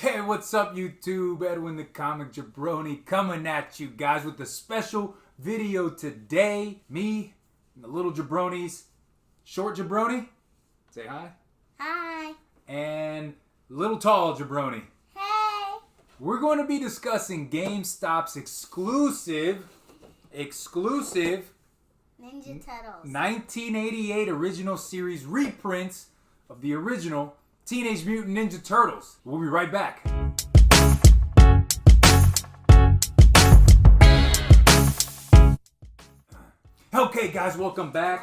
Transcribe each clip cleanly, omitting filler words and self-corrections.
Hey, what's up YouTube? Edwin the Comic Jabroni coming at you guys with a special video today. Me and the little Jabronis. Short Jabroni, say hi. Hi. And little tall Jabroni. Hey. We're going to be discussing Gamestop's exclusive Ninja Turtles 1988 original series reprints of the original Teenage Mutant Ninja Turtles. We'll be right back. Okay, guys, welcome back.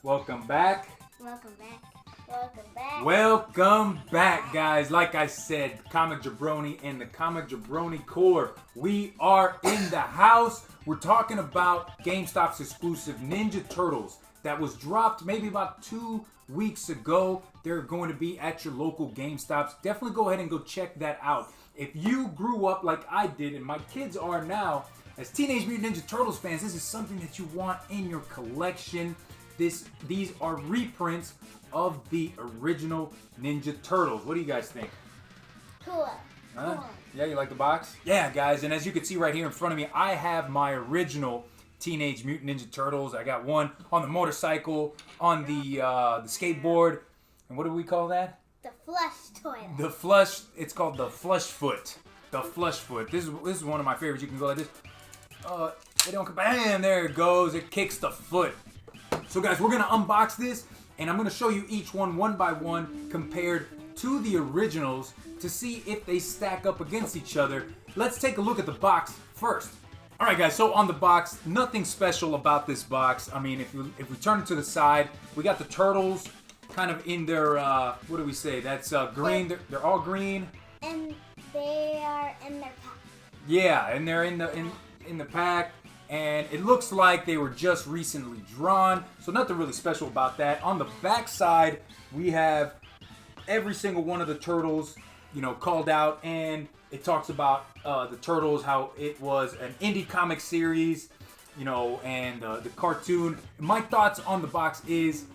Welcome back. Welcome back. Welcome back. Welcome back, guys. Like I said, Comic Jabroni and the Comic Jabroni Corps. We are in the house. We're talking about GameStop's exclusive Ninja Turtles that was dropped maybe about 2 weeks ago. They're going to be at your local GameStops. Definitely go ahead and go check that out. If you grew up like I did and my kids are now as Teenage Mutant Ninja Turtles fans, this is something that you want in your collection. These are reprints of the original Ninja Turtles. What do you guys think? Cool. Huh? Yeah, you like the box? Yeah, guys, and as you can see right here in front of me, I have my original Teenage Mutant Ninja Turtles. I got one on the motorcycle, on the skateboard, and what do we call that? The flush toilet. The flush. It's called the flush foot. The flush foot. This is one of my favorites. You can go like this. It don't. Bam! There it goes. It kicks the foot. So guys, we're gonna unbox this, and I'm gonna show you each one by one compared to the originals to see if they stack up against each other. Let's take a look at the box first. All right, guys. So on the box, nothing special about this box. I mean, if we turn it to the side, we got the turtles, kind of in their what do we say? That's green. They're all green. And they are in their pack. Yeah, and they're in the pack. And it looks like they were just recently drawn, so nothing really special about that. On the back side, we have every single one of the turtles, called out, and it talks about the turtles, how it was an indie comic series, and the cartoon. My thoughts on the box is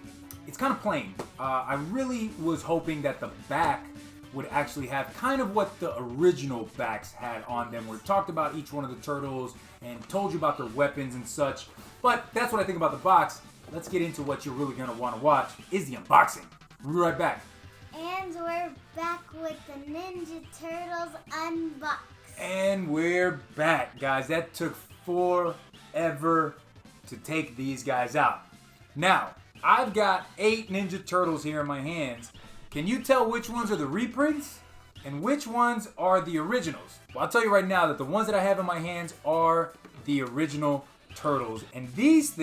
it's kind of plain. I really was hoping that the back would actually have kind of what the original backs had on them. We talked about each one of the turtles and told you about their weapons and such. But that's what I think about the box. Let's get into what you're really going to want to watch, is the unboxing. We'll be right back. And we're back with the Ninja Turtles unbox. And we're back, guys. That took forever to take these guys out. Now, I've got 8 Ninja Turtles here in my hands. Can you tell which ones are the reprints and which ones are the originals? Well, I'll tell you right now that the ones that I have in my hands are the original Turtles. And these,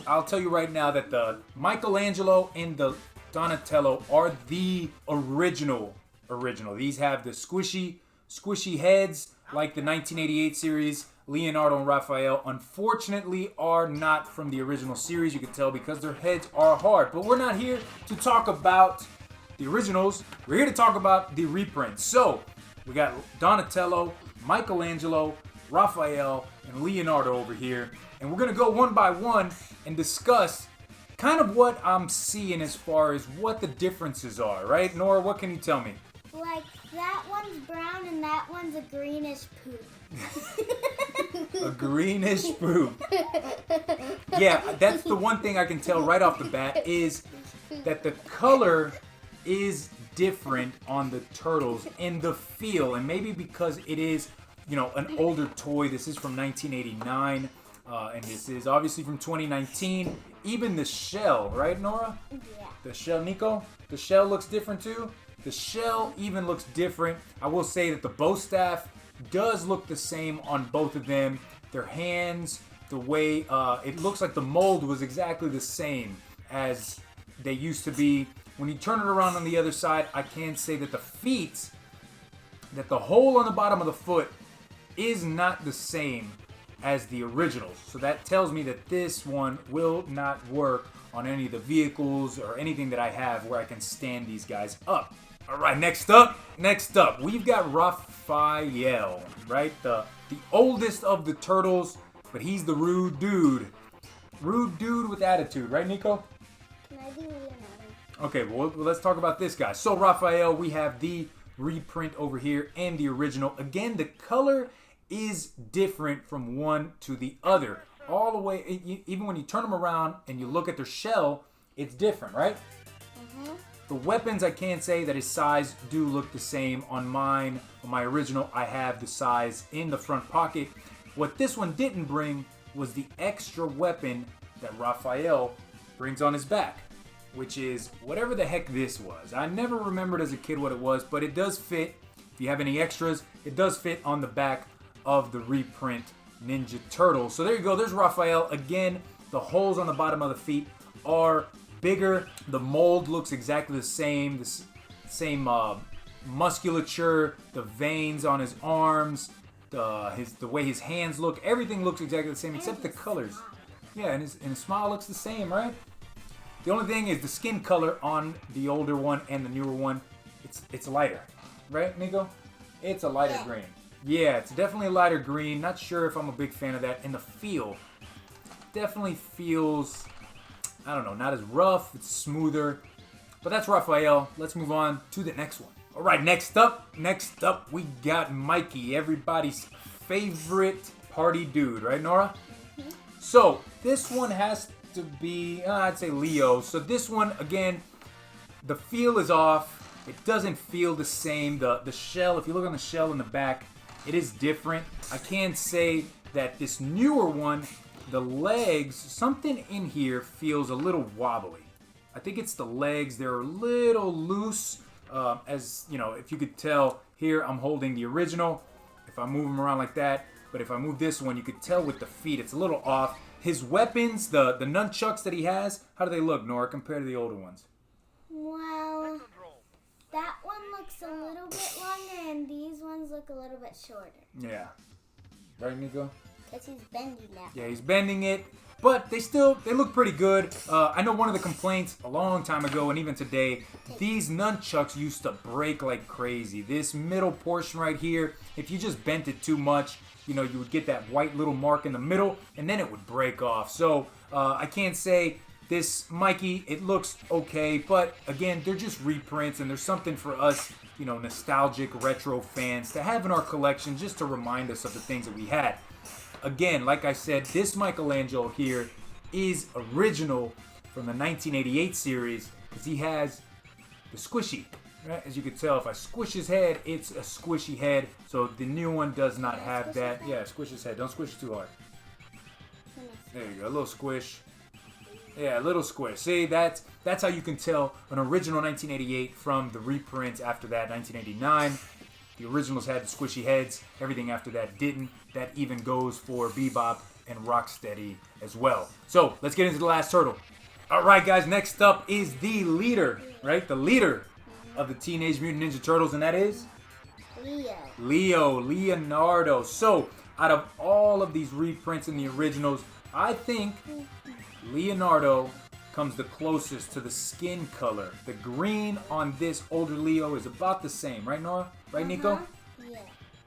I'll tell you right now that the Michelangelo and the Donatello are the original. These have the squishy heads like the 1988 series. Leonardo and Raphael, unfortunately, are not from the original series. You can tell because their heads are hard. But we're not here to talk about the originals. We're here to talk about the reprints. So, we got Donatello, Michelangelo, Raphael, and Leonardo over here. And we're going to go one by one and discuss kind of what I'm seeing as far as what the differences are. Right, Nora? What can you tell me? Like, that one's brown and that one's a greenish poop. A greenish poop. Yeah, that's the one thing I can tell right off the bat is that the color is different on the turtles in the feel, and maybe because it is, an older toy. This is from 1989, and this is obviously from 2019. Even the shell, right, Nora? Yeah. The shell, Nico? The shell looks different too. The shell even looks different. I will say that the bow staff does look the same on both of them. Their hands, the way it looks like the mold was exactly the same as they used to be. When you turn it around on the other side, I can say that the feet, that the hole on the bottom of the foot is not the same as the originals. So that tells me that this one will not work on any of the vehicles or anything that I have where I can stand these guys up. All right, next up, we've got Raphael, right? The oldest of the turtles, but he's the rude dude. Rude dude with attitude, right, Nico? Can I do Leonardo? Okay, well, let's talk about this guy. So, Raphael, we have the reprint over here and the original. Again, the color is different from one to the other. All the way, even when you turn them around and you look at their shell, it's different, right? The weapons, I can't say that his size do look the same on mine. On my original, I have the size in the front pocket. What this one didn't bring was the extra weapon that Raphael brings on his back, which is whatever the heck this was. I never remembered as a kid what it was, but it does fit. If you have any extras, it does fit on the back of the reprint Ninja Turtles. So there you go. There's Raphael. Again, the holes on the bottom of the feet are bigger. The mold looks exactly the same. The same musculature, the veins on his arms, the way his hands look. Everything looks exactly the same except the colors. Yeah, and his smile looks the same, right? The only thing is the skin color on the older one and the newer one, it's lighter. Right, Nico? It's a lighter green. Yeah, it's definitely a lighter green. Not sure if I'm a big fan of that. And the feel definitely feels, I don't know, not as rough. It's smoother. But that's Raphael. Let's move on to the next one. All right, next up, we got Mikey, everybody's favorite party dude. Right, Nora? So, this one has to be, I'd say Leo. So this one, again, the feel is off. It doesn't feel the same. The shell, if you look on the shell in the back, it is different. I can say that this newer one, the legs, something in here feels a little wobbly. I think it's the legs. They're a little loose. As you know, if you could tell, here I'm holding the original. If I move them around like that, but if I move this one, you could tell with the feet, it's a little off. His weapons, the nunchucks that he has, how do they look, Nora, compared to the older ones? Well, that one looks a little bit longer, and these ones look a little bit shorter. Yeah. Right, Nico? Because he's bending that. Yeah, he's bending it. But they look pretty good. I know one of the complaints a long time ago, and even today, these nunchucks used to break like crazy. This middle portion right here, if you just bent it too much, you know, you would get that white little mark in the middle, and then it would break off. So I can't say this Mikey, it looks okay, but again, they're just reprints, and there's something for us, you know, nostalgic retro fans to have in our collection just to remind us of the things that we had. Again, like I said, this Michelangelo here is original from the 1988 series because he has the squishy. Right? As you can tell, if I squish his head, it's a squishy head. So the new one does not have that. Yeah, squish his head. Don't squish it too hard. There you go, a little squish. Yeah, a little squish. See, that's how you can tell an original 1988 from the reprints after that, 1989. The originals had the squishy heads. Everything after that didn't. That even goes for Bebop and Rocksteady as well. So, let's get into the last turtle. All right, guys, next up is the leader, right? The leader of the Teenage Mutant Ninja Turtles, and that is? Leonardo. So, out of all of these reprints and the originals, I think Leonardo comes the closest to the skin color. The green on this older Leo is about the same, right, Nora? Right, Nico? Yeah.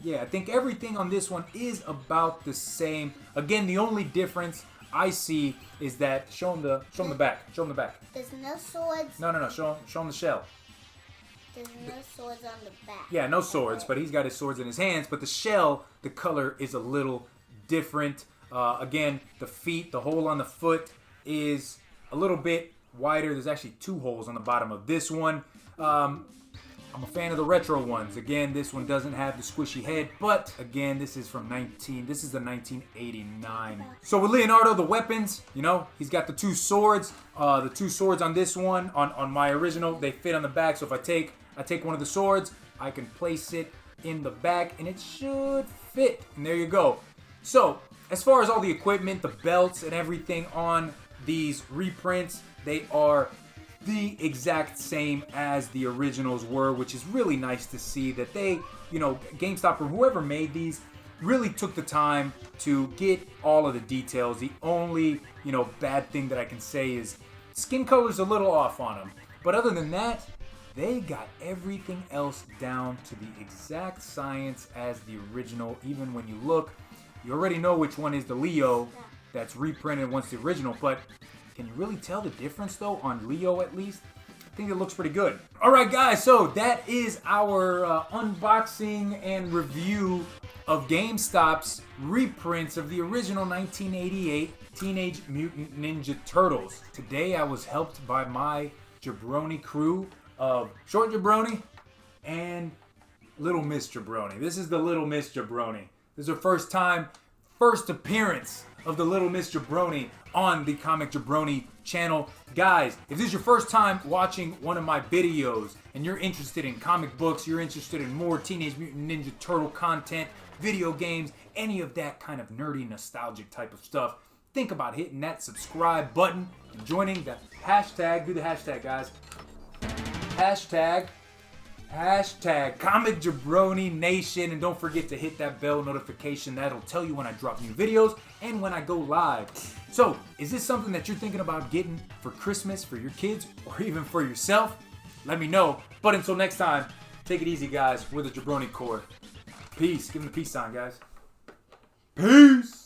Yeah, I think everything on this one is about the same. Again, the only difference I see is that show him the back. Show him the back. There's no swords. No. Show him the shell. There's no swords on the back. Yeah, no swords, but he's got his swords in his hands. But the shell, the color is a little different. Again, the feet, the hole on the foot is a little bit wider. There's actually 2 holes on the bottom of this one. I'm a fan of the retro ones. Again, this one doesn't have the squishy head, but again, this is the 1989. So with Leonardo, the weapons, you know, he's got the 2 swords. The 2 swords on this one, on my original, they fit on the back. So if I take one of the swords, I can place it in the back, and it should fit. And there you go. So as far as all the equipment, the belts, and everything on these reprints, they are the exact same as the originals were, which is really nice to see that they, you know, Gamestop or whoever made these really took the time to get all of the details. The only, you know, bad thing that I can say is skin color's a little off on them. But other than that, they got everything else down to the exact science as the original. Even when you look, you already know which one is the Leo that's reprinted once the original, but can you really tell the difference, though, on Leo at least? think it looks pretty good. All right, guys, so that is our unboxing and review of GameStop's reprints of the original 1988 Teenage Mutant Ninja Turtles. Today I was helped by my Jabroni crew of Short Jabroni and Little Miss Jabroni. This is the Little Miss Jabroni. This is her first appearance of the Little Miss Jabroni on the Comic Jabroni channel. Guys, if this is your first time watching one of my videos and you're interested in comic books, you're interested in more Teenage Mutant Ninja Turtle content, video games, any of that kind of nerdy, nostalgic type of stuff, think about hitting that subscribe button and joining the hashtag. Do the hashtag, guys. Hashtag Comic Jabroni Nation, and don't forget to hit that bell notification. That'll tell you when I drop new videos and when I go live. So, is this something that you're thinking about getting for Christmas for your kids or even for yourself? Let me know. But until next time, take it easy, guys. We're the Jabroni Corps. Peace. Give them the peace sign, guys. Peace.